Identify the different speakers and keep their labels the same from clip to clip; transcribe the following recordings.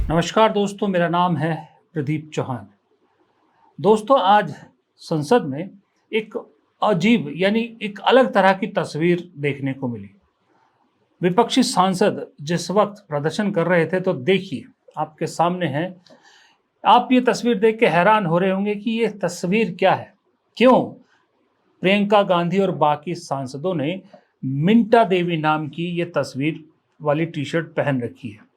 Speaker 1: नमस्कार दोस्तों, मेरा नाम है प्रदीप चौहान। दोस्तों, आज संसद में एक अजीब यानी एक अलग तरह की तस्वीर देखने को मिली। विपक्षी सांसद जिस वक्त प्रदर्शन कर रहे थे, तो देखिए आपके सामने है। आप ये तस्वीर देख के हैरान हो रहे होंगे कि ये तस्वीर क्या है। क्यों प्रियंका गांधी और बाकी सांसदों ने मिंटा देवी नाम की ये तस्वीर वाली टी शर्ट पहन रखी है।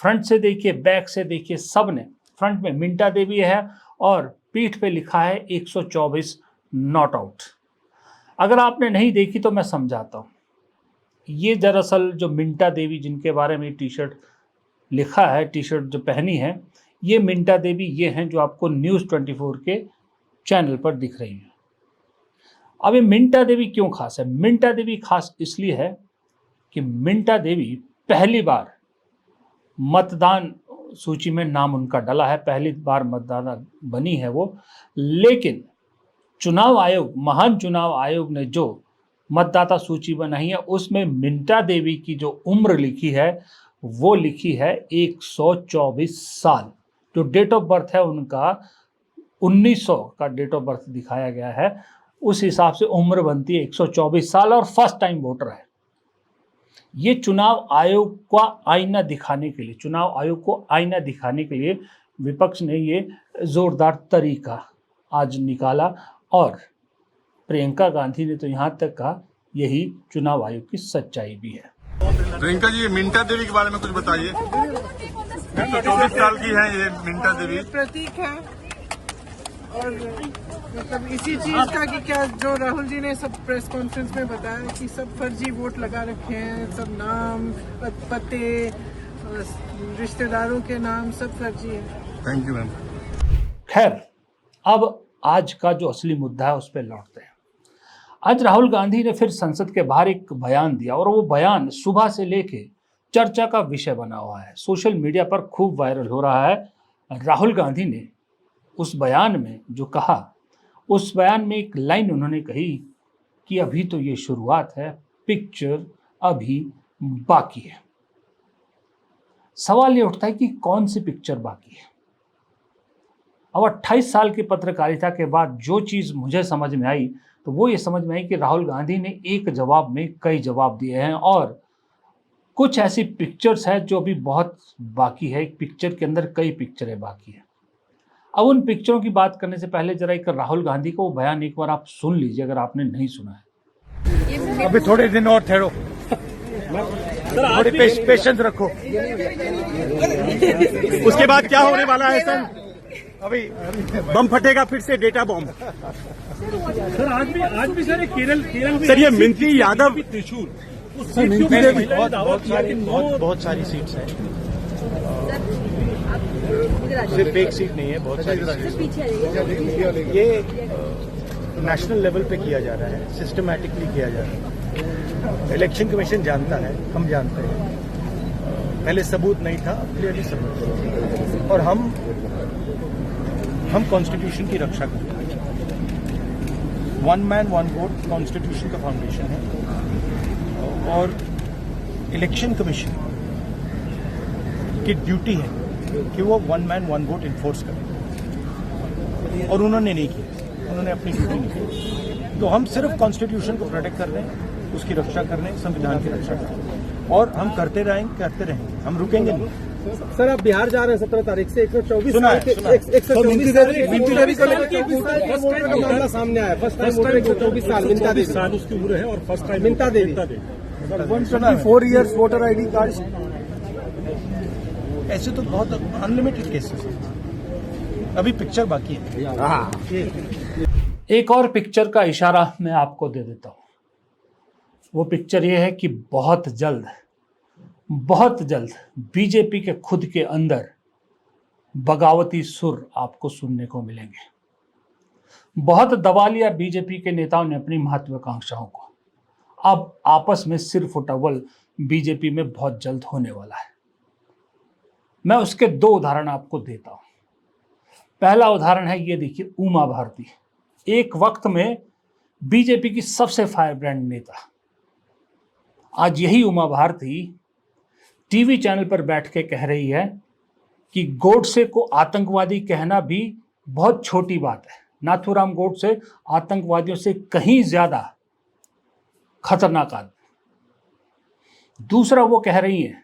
Speaker 1: फ्रंट से देखिए, बैक से देखिए, सब ने फ्रंट में मिंटा देवी है और पीठ पे लिखा है 124 नॉट आउट। अगर आपने नहीं देखी तो मैं समझाता हूँ। ये दरअसल जो मिंटा देवी जिनके बारे में टी शर्ट लिखा है, टी शर्ट जो पहनी है, ये मिंटा देवी ये हैं जो आपको न्यूज़ 24 के चैनल पर दिख रही है। अब ये मिंटा देवी क्यों खास है? मिंटा देवी खास इसलिए है कि मिंटा देवी पहली बार मतदान सूची में नाम उनका डला है, पहली बार मतदाता बनी है वो। लेकिन चुनाव आयोग, महान चुनाव आयोग ने जो मतदाता सूची बनाई है, उसमें मिंटा देवी की जो उम्र लिखी है वो लिखी है 124 साल। जो डेट ऑफ बर्थ है उनका 1900 का डेट ऑफ बर्थ दिखाया गया है। उस हिसाब से उम्र बनती है 124 साल और फर्स्ट टाइम वोटर है। ये चुनाव आयोग का आईना दिखाने के लिए, चुनाव आयोग को आईना दिखाने के लिए विपक्ष ने ये जोरदार तरीका आज निकाला और प्रियंका गांधी ने तो यहाँ तक कहा यही चुनाव आयोग की सच्चाई भी है।
Speaker 2: प्रियंका जी, मिंटा देवी के बारे में कुछ बताइए। 24 साल की है ये मिंटा देवी।
Speaker 3: प्रतीक है और मतलब इसी चीज का कि क्या जो राहुल जी ने सब प्रेस कॉन्फ्रेंस में बताया कि सब फर्जी वोट लगा रखे हैं, सब नाम, पते, रिश्तेदारों के नाम सब फर्जी है।
Speaker 2: Thank you ma'am.
Speaker 1: खैर, अब आज का जो असली मुद्दा है उस पर लौटते हैं। आज राहुल गांधी ने फिर संसद के बाहर एक बयान दिया और वो बयान सुबह से लेके चर्चा का विषय बना हुआ है, सोशल मीडिया पर खूब वायरल हो रहा है। राहुल गांधी ने उस बयान में जो कहा, उस बयान में एक लाइन उन्होंने कही कि अभी तो ये शुरुआत है, पिक्चर अभी बाकी है। सवाल ये उठता है कि कौन सी पिक्चर बाकी है। अब 28 साल की पत्रकारिता के बाद जो चीज मुझे समझ में आई, तो वो ये समझ में आई कि राहुल गांधी ने एक जवाब में कई जवाब दिए हैं और कुछ ऐसी पिक्चर्स हैं जो अभी बहुत बाकी है। एक पिक्चर के अंदर कई पिक्चरें बाकी है। अब उन पिक्चरों की बात करने से पहले जरा एक राहुल गांधी का वो बयान एक बार आप सुन लीजिए, अगर आपने नहीं सुना है।
Speaker 4: अभी थोड़े दिन और ठहरो, थोड़ी पेशेंस रखो। उसके बाद क्या होने वाला है सर? अभी बम फटेगा फिर से, डेटा बम।
Speaker 5: सर आज भी सर केरल
Speaker 4: सर ये मिंती यादव,
Speaker 5: त्रिशूल
Speaker 4: बहुत सारी सीट्स हैं, सिर्फ एक सीट नहीं है, बहुत सारी सीट्स। ये नेशनल लेवल पे किया जा रहा है, सिस्टमैटिकली किया जा रहा है। इलेक्शन कमीशन जानता है, हम जानते हैं। पहले सबूत नहीं था, अब क्लियरली सबूत है। और हम कॉन्स्टिट्यूशन की रक्षा करते हैं। One man one vote constitution का फाउंडेशन है और इलेक्शन कमीशन की ड्यूटी है कि वो one man one vote enforce करें, और उन्होंने नहीं किया, उन्होंने अपनी ड्यूटी नहीं की। तो हम सिर्फ कॉन्स्टिट्यूशन को प्रोटेक्ट कर रहे हैं, उसकी रक्षा कर रहे हैं, संविधान की रक्षा कर रहे हैं, और हम करते रहेंगे, हम रुकेंगे नहीं।
Speaker 5: सर आप बिहार जा रहे हैं 17 तारीख से। 124
Speaker 4: सुना है।
Speaker 5: मामला सामने आया। फर्स्ट टाइम 124 साल मिंटा देवी साल उसकी उम्र है और फर्स्ट टाइम मिंटा देवी
Speaker 4: 124 इयर्स वोटर आईडी कार्ड। ऐसे तो बहुत अनलिमिटेड केसेस हैं, अभी पिक्चर बाकी है।
Speaker 1: एक और पिक्चर का इशारा मैं आपको दे देता हूँ। वो पिक्चर ये है कि बहुत जल्द बीजेपी के खुद के अंदर बगावती सुर आपको सुनने को मिलेंगे। बहुत दबा लिया बीजेपी के नेताओं ने अपनी महत्वाकांक्षाओं को। अब आपस में सिर फुटअव्वल बीजेपी में बहुत जल्द होने वाला है। मैं उसके दो उदाहरण आपको देता हूं। पहला उदाहरण है, ये देखिए, उमा भारती। एक वक्त में बीजेपी की सबसे फायर ब्रांड नेता, आज यही उमा भारती टीवी चैनल पर बैठ के कह रही है कि गोडसे को आतंकवादी कहना भी बहुत छोटी बात है। नाथूराम गोडसे आतंकवादियों से कहीं ज्यादा खतरनाक आदमी। दूसरा, वो कह रही हैं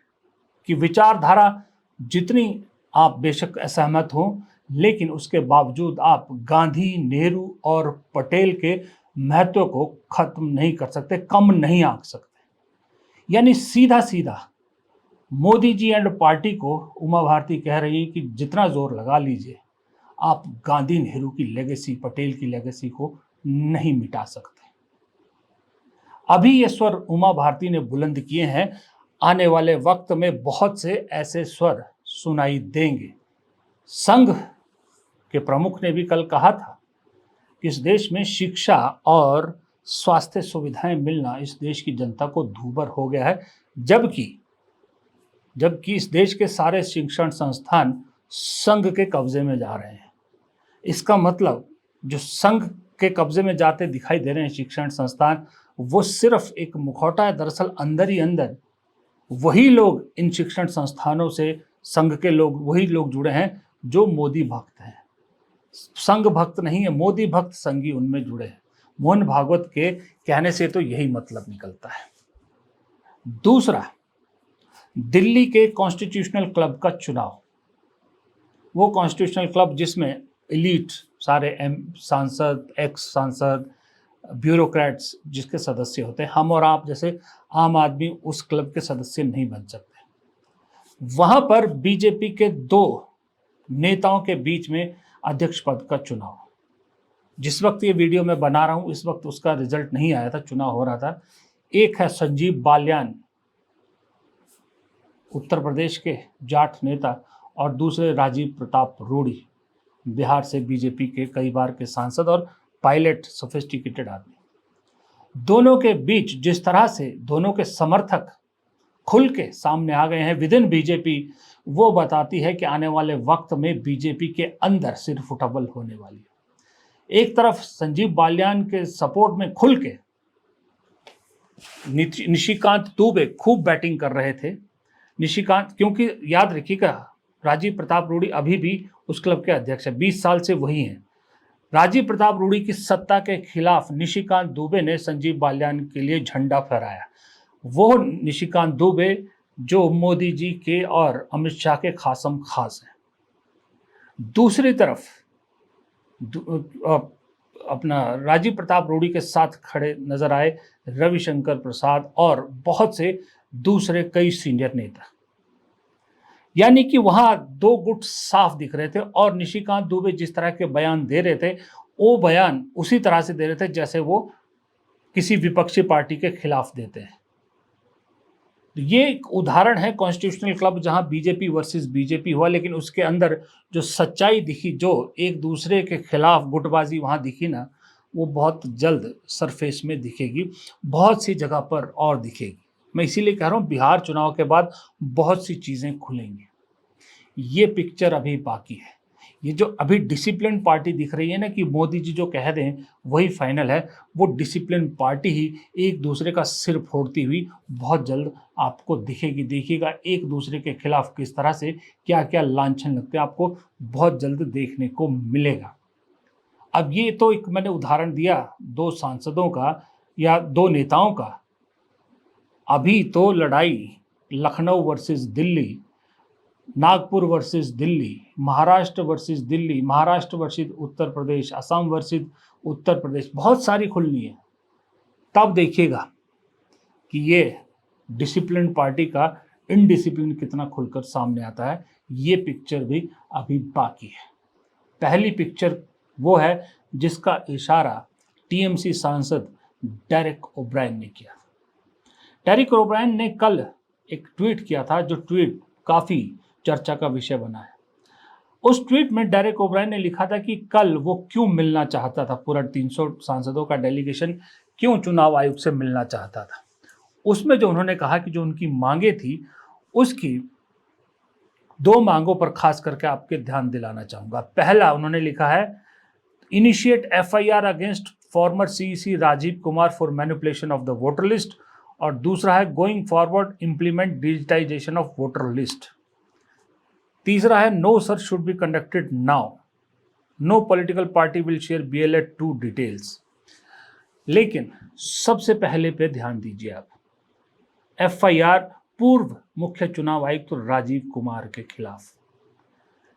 Speaker 1: कि विचारधारा जितनी आप बेशक असहमत हो, लेकिन उसके बावजूद आप गांधी, नेहरू और पटेल के महत्व को खत्म नहीं कर सकते, कम नहीं आंक सकते। यानी सीधा सीधा मोदी जी एंड पार्टी को उमा भारती कह रही है कि जितना जोर लगा लीजिए, आप गांधी, नेहरू की लेगेसी, पटेल की लेगेसी को नहीं मिटा सकते। अभी ये स्वर उमा भारती ने बुलंद किए हैं, आने वाले वक्त में बहुत से ऐसे स्वर सुनाई देंगे। संघ के प्रमुख ने भी कल कहा था कि इस देश में शिक्षा और स्वास्थ्य सुविधाएं मिलना इस देश की जनता को दूभर हो गया है, जबकि इस देश के सारे शिक्षण संस्थान संघ के कब्जे में जा रहे हैं। इसका मतलब जो संघ के कब्जे में जाते दिखाई दे रहे हैं शिक्षण संस्थान, वो सिर्फ एक मुखौटा है। दरअसल अंदर ही अंदर वही लोग इन शिक्षण संस्थानों से, संघ के लोग, वही लोग जुड़े हैं जो मोदी भक्त हैं। संघ भक्त नहीं है, मोदी भक्त संघी उनमें जुड़े हैं। मोहन भागवत के कहने से तो यही मतलब निकलता है। दूसरा, दिल्ली के कॉन्स्टिट्यूशनल क्लब का चुनाव, वो कॉन्स्टिट्यूशनल क्लब जिसमें एलीट सारे सांसद, एक्स सांसद, ब्यूरोक्रेट्स जिसके सदस्य होते हैं, हम और आप जैसे आम आदमी उस क्लब के सदस्य नहीं बन सकते। वहां पर बीजेपी के 2 नेताओं के बीच में अध्यक्ष पद का चुनाव, जिस वक्त ये वीडियो मैं बना रहा हूं इस वक्त उसका रिजल्ट नहीं आया था, चुनाव हो रहा था। एक है संजीव बालियान, उत्तर प्रदेश के जाट नेता, और दूसरे राजीव प्रताप रूडी, बिहार से बीजेपी के कई बार के सांसद और पायलट, सोफिस्टिकेटेड आदमी। दोनों के बीच जिस तरह से दोनों के समर्थक खुल के सामने आ गए हैं विद इन बीजेपी, वो बताती है कि आने वाले वक्त में बीजेपी के अंदर सिर्फ उठबल होने वाली है। एक तरफ संजीव बालियान के सपोर्ट में खुल के निशिकांत दुबे खूब बैटिंग कर रहे थे। निशिकांत, क्योंकि याद रखिएगा राजीव प्रताप रूडी अभी भी उस क्लब के अध्यक्ष है, 20 साल से वही हैं। राजीव प्रताप रूडी की सत्ता के खिलाफ निशिकांत दुबे ने संजीव बालियान के लिए झंडा फहराया। वो निशिकांत दुबे जो मोदी जी के और अमित शाह के खासम खास हैं। दूसरी तरफ अपना राजीव प्रताप रूडी के साथ खड़े नजर आए रविशंकर प्रसाद और बहुत से दूसरे कई सीनियर नेता। यानी कि वहां 2 गुट साफ दिख रहे थे, और निशिकांत दुबे जिस तरह के बयान दे रहे थे, वो बयान उसी तरह से दे रहे थे जैसे वो किसी विपक्षी पार्टी के खिलाफ देते हैं। ये एक उदाहरण है कॉन्स्टिट्यूशनल क्लब जहां बीजेपी वर्सेस बीजेपी हुआ, लेकिन उसके अंदर जो सच्चाई दिखी, जो एक दूसरे के खिलाफ गुटबाजी वहां दिखी ना, वो बहुत जल्द सरफेस में दिखेगी, बहुत सी जगह पर और दिखेगी। मैं इसीलिए कह रहा हूँ बिहार चुनाव के बाद बहुत सी चीजें खुलेंगी। ये पिक्चर अभी बाकी है। ये जो अभी डिसिप्लिन पार्टी दिख रही है ना, कि मोदी जी जो कह दें वही फाइनल है, वो डिसिप्लिन पार्टी ही एक दूसरे का सिर फोड़ती हुई बहुत जल्द आपको दिखेगी। देखिएगा एक दूसरे के खिलाफ किस तरह से क्या क्या लांछन लगते हैं, आपको बहुत जल्द देखने को मिलेगा। अब ये तो एक मैंने उदाहरण दिया 2 सांसदों का या 2 नेताओं का। अभी तो लड़ाई Lucknow versus Delhi, Nagpur versus Delhi, Maharashtra versus Delhi, Maharashtra versus Uttar Pradesh, Assam versus Uttar Pradesh, बहुत सारी खुलनी है। तब देखिएगा कि ये डिसिप्लिन पार्टी का इनडिसिप्लिन कितना खुलकर सामने आता है। ये पिक्चर भी अभी बाकी है। पहली पिक्चर वो है जिसका इशारा टीएमसी सांसद डेरेक ओब्रायन ने किया। डेरेक ओब्रायन ने कल एक ट्वीट किया था, जो ट्वीट काफ़ी चर्चा का विषय बना है। उस ट्वीट में डेरेक ओब्रायन ने लिखा था कि कल वो क्यों मिलना चाहता था, पूरा 300 सांसदों का डेलीगेशन क्यों चुनाव आयोग से मिलना चाहता था। उसमें जो उन्होंने कहा कि जो उनकी मांगे थी, उसकी 2 मांगों पर खास करके आपके ध्यान दिलाना चाहूँगा। पहला उन्होंने लिखा है, initiate FIR against former CEC Rajiv Kumar for manipulation of the voter list, और दूसरा है going forward implement digitisation of voter list. तीसरा है no search should be conducted now, no political party will share BLA 2 details. लेकिन सबसे पहले पे ध्यान दीजिए आप, FIR पूर्व मुख्य चुनाव आयुक्त राजीव कुमार के खिलाफ।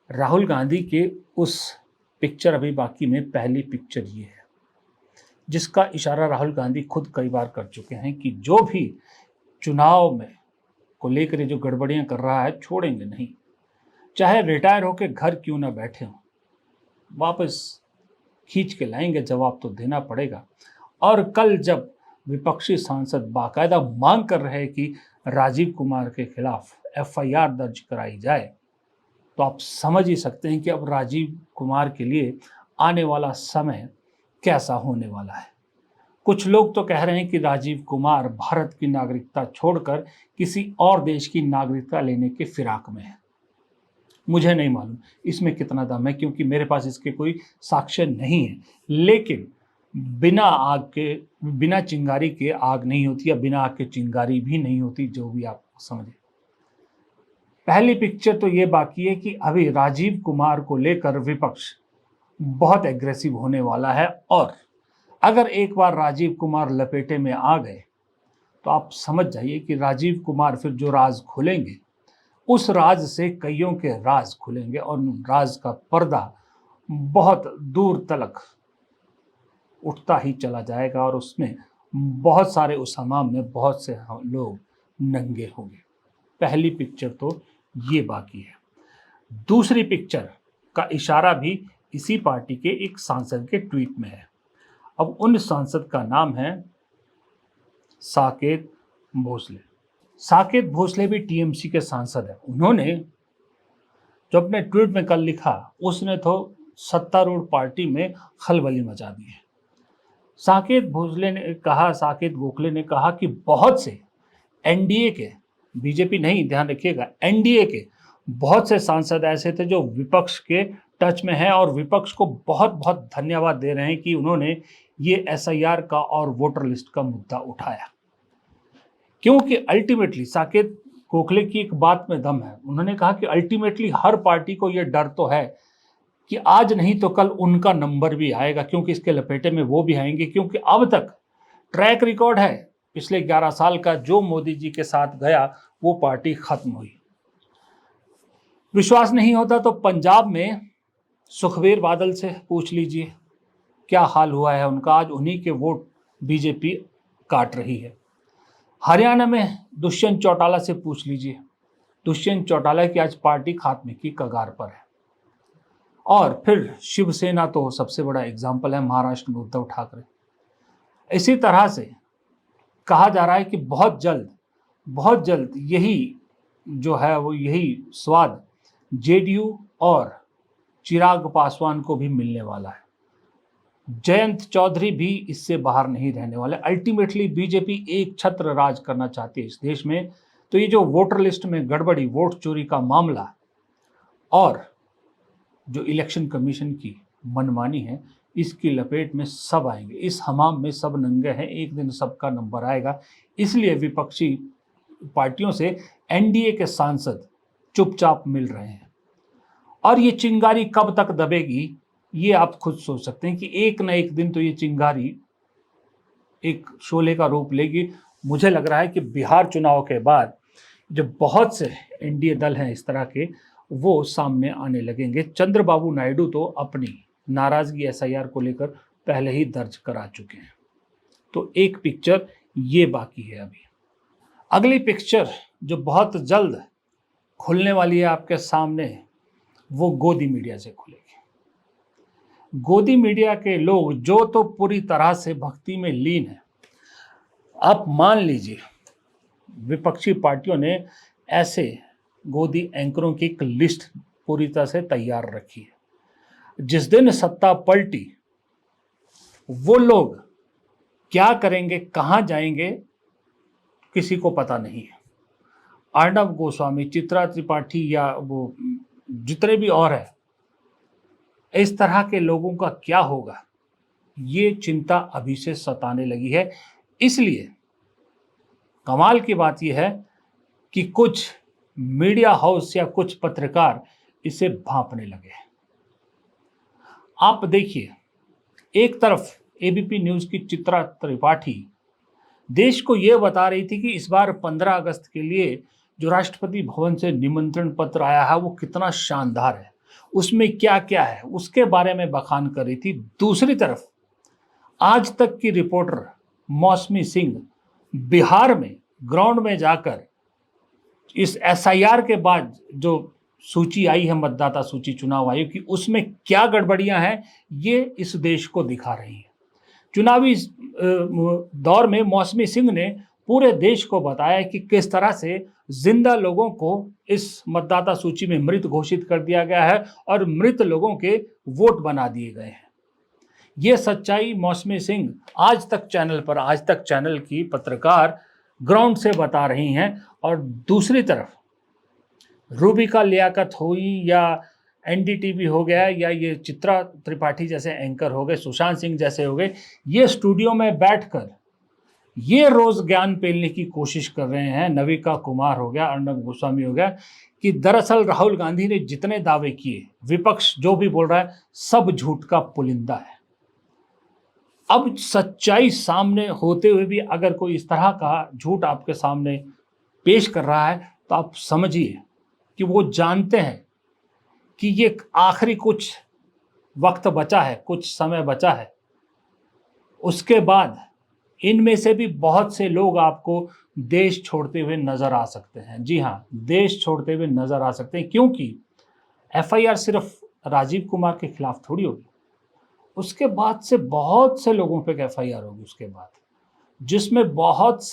Speaker 1: राहुल गांधी के उस पिक्चर अभी बाकी में पहली पिक्चर ये है, जिसका इशारा राहुल गांधी खुद कई बार कर चुके हैं कि जो भी चुनाव में को लेकर जो गड़बड़ियां कर रहा है छोड़ेंगे नहीं, चाहे रिटायर होकर घर क्यों ना बैठे हों, वापस खींच के लाएंगे, जवाब तो देना पड़ेगा। और कल जब विपक्षी सांसद बाकायदा मांग कर रहे हैं कि राजीव कुमार के खिलाफ FIR दर्ज कराई जाए, तो आप समझ ही सकते हैं कि अब राजीव कुमार के लिए आने वाला समय कैसा होने वाला है। कुछ लोग तो कह रहे हैं कि राजीव कुमार भारत की नागरिकता छोड़कर किसी और देश की नागरिकता लेने के फिराक में है। मुझे नहीं मालूम इसमें कितना दम है, क्योंकि मेरे पास इसके कोई साक्ष्य नहीं है। लेकिन बिना चिंगारी के आग नहीं होती, या बिना आग के चिंगारी भी नहीं होती, जो भी आप समझे। पहली पिक्चर तो ये बाकी है कि अभी राजीव कुमार को लेकर विपक्ष बहुत एग्रेसिव होने वाला है, और अगर एक बार राजीव कुमार लपेटे में आ गए तो आप समझ जाइए कि राजीव कुमार फिर जो राज खोलेंगे, उस राज से कईयों के राज खुलेंगे, और राज का पर्दा बहुत दूर तक उठता ही चला जाएगा, और उसमें बहुत सारे उस हमाम में बहुत से लोग नंगे होंगे। पहली पिक्चर तो ये बाकी है। दूसरी पिक्चर का इशारा भी इसी पार्टी के एक सांसद के ट्वीट में है। अब उन सांसद का नाम है साकेत भोसले। साकेत भोसले भी TMC के सांसद हैं। उन्होंने जो अपने ट्वीट में कल लिखा, उसने तो सत्तारूढ़ पार्टी में खलबली मचा दी है। साकेत गोखले ने कहा कि बहुत से NDA के, बीजेपी नहीं, ध्यान रखिएगा, NDA के बहुत से सांसद ऐसे थे जो विपक्ष के टच में हैं, और विपक्ष को बहुत बहुत धन्यवाद दे रहे हैं कि उन्होंने ये SIR का और वोटर लिस्ट का मुद्दा उठाया। क्योंकि अल्टीमेटली साकेत गोखले की एक बात में दम है। उन्होंने कहा कि अल्टीमेटली हर पार्टी को ये डर तो है कि आज नहीं तो कल उनका नंबर भी आएगा, क्योंकि इसके लपेटे में वो भी आएंगे। क्योंकि अब तक ट्रैक रिकॉर्ड है पिछले 11 साल का, जो मोदी जी के साथ गया वो पार्टी खत्म हुई। विश्वास नहीं होता तो पंजाब में सुखबीर बादल से पूछ लीजिए क्या हाल हुआ है उनका। आज उन्हीं के वोट बीजेपी काट रही है। हरियाणा में दुष्यंत चौटाला से पूछ लीजिए, दुष्यंत चौटाला की आज पार्टी खात्मे की कगार पर है। और फिर शिवसेना तो सबसे बड़ा एग्जाम्पल है, महाराष्ट्र में उद्धव ठाकरे। इसी तरह से कहा जा रहा है कि बहुत जल्द यही जो है वो यही स्वाद JDU और चिराग पासवान को भी मिलने वाला है। जयंत चौधरी भी इससे बाहर नहीं रहने वाले। अल्टीमेटली बीजेपी एक छत्र राज करना चाहती है इस देश में। तो ये जो वोटर लिस्ट में गड़बड़ी, वोट चोरी का मामला और जो इलेक्शन कमीशन की मनमानी है, इसकी लपेट में सब आएंगे। इस हमाम में सब नंगे हैं, एक दिन सबका नंबर आएगा। इसलिए विपक्षी पार्टियों से NDA के सांसद चुपचाप मिल रहे हैं। और ये चिंगारी कब तक दबेगी, ये आप खुद सोच सकते हैं कि एक न एक दिन तो ये चिंगारी एक शोले का रूप लेगी। मुझे लग रहा है कि बिहार चुनाव के बाद जो बहुत से NDA दल हैं इस तरह के, वो सामने आने लगेंगे। चंद्रबाबू नायडू तो अपनी नाराजगी SIR को लेकर पहले ही दर्ज करा चुके हैं। तो एक पिक्चर ये बाकी है अभी। अगली पिक्चर जो बहुत जल्द खुलने वाली है आपके सामने, वो गोदी मीडिया से खुलेगी। गोदी मीडिया के लोग जो तो पूरी तरह से भक्ति में लीन है। आप मान लीजिए विपक्षी पार्टियों ने ऐसे गोदी एंकरों की एक लिस्ट पूरी तरह से तैयार रखी है। जिस दिन सत्ता पलटी, वो लोग क्या करेंगे, कहां जाएंगे, किसी को पता नहीं है। अर्णब गोस्वामी, चित्रा त्रिपाठी या वो जितने भी और है, इस तरह के लोगों का क्या होगा, ये चिंता अभी से सताने लगी है। इसलिए कमाल की बात यह है कि कुछ मीडिया हाउस या कुछ पत्रकार इसे भांपने लगे। आप देखिए, एक तरफ एबीपी न्यूज की चित्रा त्रिपाठी देश को यह बता रही थी कि इस बार 15 अगस्त के लिए जो राष्ट्रपति भवन से निमंत्रण पत्र आया है वो कितना शानदार है, उसमें क्या क्या है उसके बारे में बखान कर रही थी। दूसरी तरफ आज तक की रिपोर्टर मौसमी सिंह बिहार में ग्राउंड में जाकर इस एसआईआर के बाद जो सूची आई है मतदाता सूची चुनाव आयोग की, उसमें क्या गड़बड़ियां हैं ये इस देश को दिखा रही है। चुनावी दौर में मौसमी सिंह ने पूरे देश को बताया कि किस तरह से जिंदा लोगों को इस मतदाता सूची में मृत घोषित कर दिया गया है और मृत लोगों के वोट बना दिए गए हैं। ये सच्चाई मौसमी सिंह आज तक चैनल की पत्रकार ग्राउंड से बता रही हैं। और दूसरी तरफ रूबिका लियाकत हुई या एनडीटीवी हो गया या ये चित्रा त्रिपाठी जैसे एंकर हो गए, सुशांत सिंह जैसे हो गए, ये स्टूडियो में बैठकर ये रोज ज्ञान पेलने की कोशिश कर रहे हैं। नविका कुमार हो गया, अर्णब गोस्वामी हो गया, कि दरअसल राहुल गांधी ने जितने दावे किए, विपक्ष जो भी बोल रहा है, सब झूठ का पुलिंदा है। अब सच्चाई सामने होते हुए भी अगर कोई इस तरह का झूठ आपके सामने पेश कर रहा है तो आप समझिए कि वो जानते हैं कि ये आखिरी कुछ वक्त बचा है, कुछ समय बचा है, उसके बाद इनमें से भी बहुत से लोग आपको देश छोड़ते हुए नजर आ सकते हैं। जी हाँ, देश छोड़ते हुए नजर आ सकते हैं, क्योंकि एफआईआर सिर्फ राजीव कुमार के खिलाफ थोड़ी होगी, उसके बाद से बहुत से लोगों पे एफआईआर होगी उसके बाद, जिसमें बहुत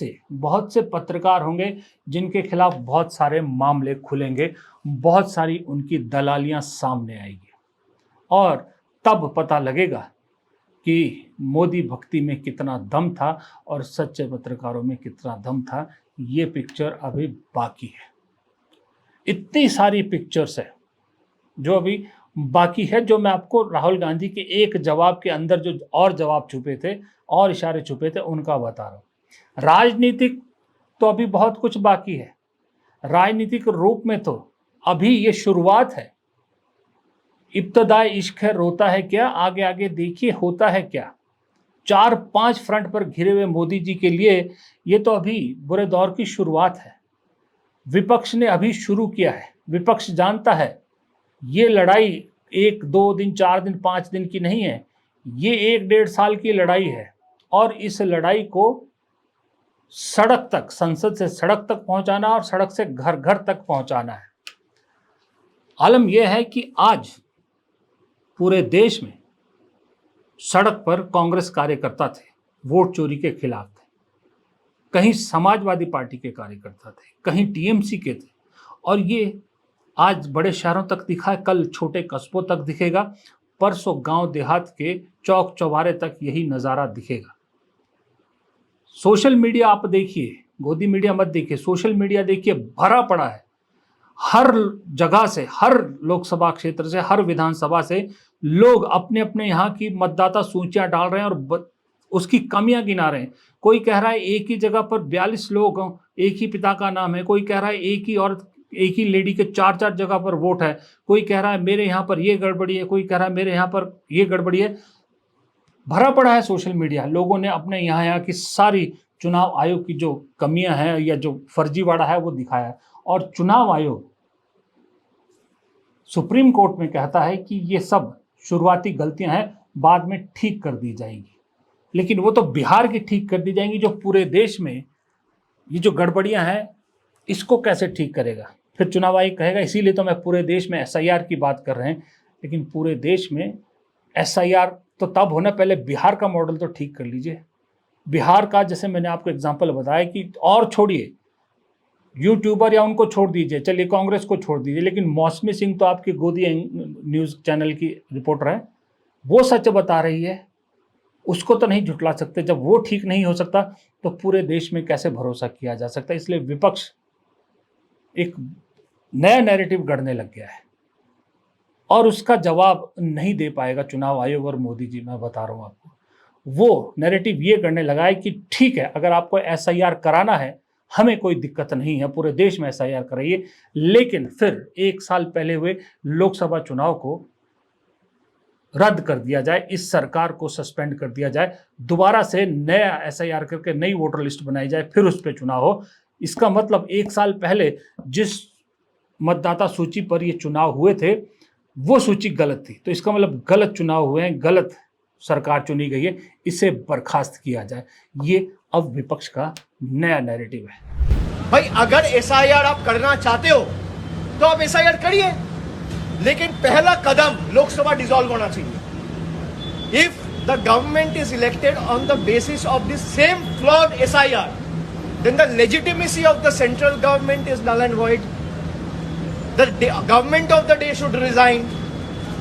Speaker 1: से पत्रकार होंगे जिनके खिलाफ बहुत सारे मामले खुलेंगे, बहुत सारी उनकी दलालियां सामने आएगी और तब पता लगेगा कि मोदी भक्ति में कितना दम था और सच्चे पत्रकारों में कितना दम था। ये पिक्चर अभी बाकी है। इतनी सारी पिक्चर्स है जो अभी बाकी है, जो मैं आपको राहुल गांधी के एक जवाब के अंदर जो और जवाब छुपे थे और इशारे छुपे थे उनका बता रहा हूँ। राजनीतिक तो अभी बहुत कुछ बाकी है, राजनीतिक रूप में तो अभी ये शुरुआत है। इब्तदाए इश्क है, रोता है क्या, आगे आगे देखिए होता है क्या। 4-5 फ्रंट पर घिरे हुए मोदी जी के लिए ये तो अभी बुरे दौर की शुरुआत है। विपक्ष ने अभी शुरू किया है। विपक्ष जानता है ये लड़ाई 1-2 दिन 4 दिन 5 दिन की नहीं है, ये 1-1.5 साल की लड़ाई है और इस लड़ाई को सड़क तक, संसद से सड़क तक पहुंचाना और सड़क से घर घर तक पहुंचाना है। आलम यह है कि आज पूरे देश में सड़क पर कांग्रेस कार्यकर्ता थे, वोट चोरी के खिलाफ थे, कहीं समाजवादी पार्टी के कार्यकर्ता थे, कहीं टीएमसी के थे, और ये आज बड़े शहरों तक दिखा है, कल छोटे कस्बों तक दिखेगा, परसों गांव देहात के चौक चौबारे तक यही नज़ारा दिखेगा। सोशल मीडिया आप देखिए, गोदी मीडिया मत देखिए, सोशल मीडिया देखिए, भरा पड़ा है। हर जगह से, हर लोकसभा क्षेत्र से, हर विधानसभा से लोग अपने अपने यहाँ की मतदाता सूचियां डाल रहे हैं और उसकी कमियां गिना रहे हैं। कोई कह रहा है एक ही जगह पर 42 लोग, एक ही पिता का नाम है, कोई कह रहा है एक ही औरत, एक ही लेडी के 4-4 जगह पर वोट है, कोई कह रहा है मेरे यहाँ पर ये गड़बड़ी है, कोई कह रहा है मेरे यहाँ पर ये गड़बड़ी है। भरा पड़ा है सोशल मीडिया। लोगों ने अपने यहाँ की सारी चुनाव आयोग की जो कमियां हैं या जो फर्जीवाड़ा है वो दिखाया है। और चुनाव आयोग सुप्रीम कोर्ट में कहता है कि ये सब शुरुआती गलतियां हैं, बाद में ठीक कर दी जाएंगी। लेकिन वो तो बिहार की ठीक कर दी जाएंगी, जो पूरे देश में ये जो गड़बड़ियां हैं इसको कैसे ठीक करेगा। फिर चुनाव आयोग कहेगा, इसीलिए तो मैं पूरे देश में एसआईआर की बात कर रहे हैं। लेकिन पूरे देश में एसआईआर तो तब होना, पहले बिहार का मॉडल तो ठीक कर लीजिए। बिहार का, जैसे मैंने आपको एग्जांपल बताया कि, और छोड़िए यूट्यूबर या उनको छोड़ दीजिए, चलिए कांग्रेस को छोड़ दीजिए, लेकिन मौसमी सिंह तो आपकी गोदी न्यूज़ चैनल की रिपोर्टर है, वो सच बता रही है, उसको तो नहीं झुटला सकते। जब वो ठीक नहीं हो सकता तो पूरे देश में कैसे भरोसा किया जा सकता है। इसलिए विपक्ष एक नया नैरेटिव गढ़ने लग गया है और उसका जवाब नहीं दे पाएगा चुनाव आयोग और मोदी जी। मैं बता रहा हूँ आपको, वो नैरेटिव ये करने लगा है कि ठीक है, अगर आपको एसआईआर कराना है हमें कोई दिक्कत नहीं है, पूरे देश में SIR कराइए, लेकिन फिर 1 साल पहले हुए लोकसभा चुनाव को रद्द कर दिया जाए, इस सरकार को सस्पेंड कर दिया जाए, दोबारा से नया SIR करके नई वोटर लिस्ट बनाई जाए, फिर उस पर चुनाव हो। इसका मतलब 1 साल पहले जिस मतदाता सूची पर ये चुनाव हुए थे वो सूची गलत थी, तो इसका मतलब गलत चुनाव हुए हैं, गलत सरकार चुनी गई है, इसे बर्खास्त किया जाए। ये अब विपक्ष का नया नैरेटिव है।
Speaker 6: भाई अगर SIR आप करना चाहते हो तो आप SIR करिए, लेकिन पहला कदम लोकसभा डिसॉल्व होना चाहिए। If the government is elected on the basis of this same flawed SIR, then the legitimacy of the central government is null and void. The government of the day should resign.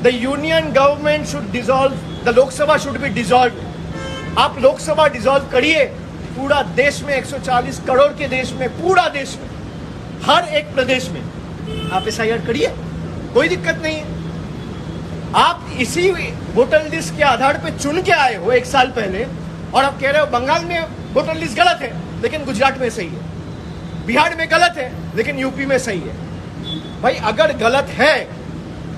Speaker 6: The union government should dissolve. The Lok Sabha should be dissolved. आप Lok Sabha dissolve करिए, पूरा देश में 140 करोड़ के देश में, पूरा देश में, हर एक प्रदेश में आप SIR करिए, कोई दिक्कत नहीं है। आप इसी वोटर लिस्ट के आधार पे चुन के आए हो 1 साल पहले, और आप कह रहे हो बंगाल में वोटर लिस्ट गलत है लेकिन गुजरात में सही है, बिहार में गलत है लेकिन यूपी में सही है। भाई अगर गलत है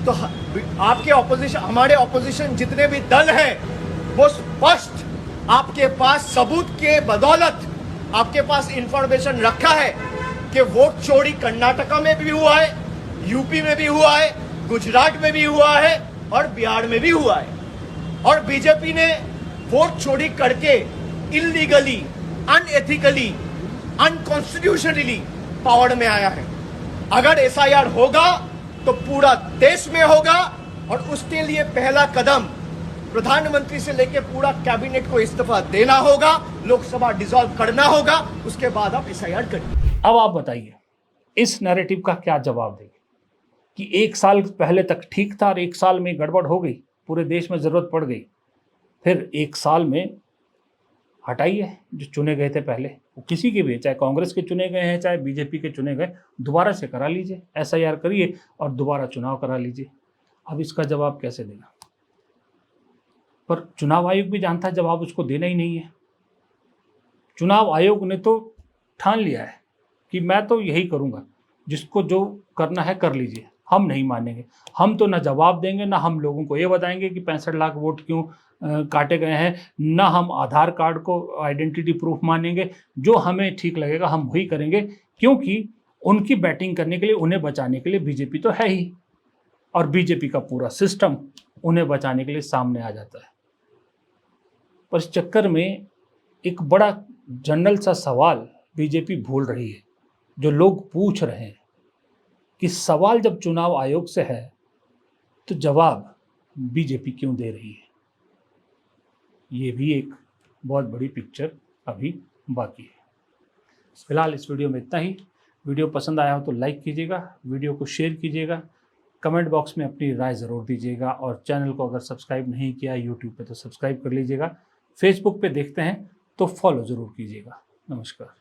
Speaker 6: तो आपके ऑपोजिशन, हमारे ऑपोजिशन जितने भी दल हैं वो स्पष्ट आपके पास सबूत के बदौलत आपके पास इंफॉर्मेशन रखा है कि वोट चोरी कर्नाटका में भी हुआ है, यूपी में भी हुआ है, गुजरात में भी हुआ है और बिहार में भी हुआ है। और बीजेपी ने वोट चोरी करके इलीगली, अनएथिकली, अनकॉन्स्टिट्यूशनली पावर में आया है। अगर SIR होगा तो पूरा देश में होगा, और उसके लिए पहला कदम प्रधानमंत्री से लेकर पूरा कैबिनेट को इस्तीफा देना होगा, लोकसभा डिसॉल्व करना होगा, उसके बाद आप SIR करिए।
Speaker 1: अब आप बताइए इस नैरेटिव का क्या जवाब देंगे कि 1 साल पहले तक ठीक था और 1 साल में गड़बड़ हो गई, पूरे देश में ज़रूरत पड़ गई, फिर 1 साल में हटाइए जो चुने गए थे पहले, वो किसी के भी, चाहे कांग्रेस के चुने गए हैं चाहे बीजेपी के चुने गए, दोबारा से करा लीजिए, SIR करिए और दोबारा चुनाव करा लीजिए। अब इसका जवाब कैसे देगा? पर चुनाव आयोग भी जानता है जवाब उसको देना ही नहीं है। चुनाव आयोग ने तो ठान लिया है कि मैं तो यही करूँगा, जिसको जो करना है कर लीजिए, हम नहीं मानेंगे। हम तो ना जवाब देंगे, ना हम लोगों को ये बताएंगे कि 65 लाख वोट क्यों काटे गए हैं, ना हम आधार कार्ड को आइडेंटिटी प्रूफ मानेंगे। जो हमें ठीक लगेगा हम वही करेंगे, क्योंकि उनकी बैटिंग करने के लिए, उन्हें बचाने के लिए बीजेपी तो है ही, और बीजेपी का पूरा सिस्टम उन्हें बचाने के लिए सामने आ जाता है। पर इस चक्कर में एक बड़ा जनरल सा सवाल बीजेपी भूल रही है, जो लोग पूछ रहे हैं कि सवाल जब चुनाव आयोग से है तो जवाब बीजेपी क्यों दे रही है। ये भी एक बहुत बड़ी पिक्चर अभी बाकी है। फिलहाल इस वीडियो में इतना ही। वीडियो पसंद आया हो तो लाइक कीजिएगा, वीडियो को शेयर कीजिएगा, कमेंट बॉक्स में अपनी राय ज़रूर दीजिएगा, और चैनल को अगर सब्सक्राइब नहीं किया यूट्यूब पे तो सब्सक्राइब कर लीजिएगा, फेसबुक पे देखते हैं तो फॉलो ज़रूर कीजिएगा। नमस्कार।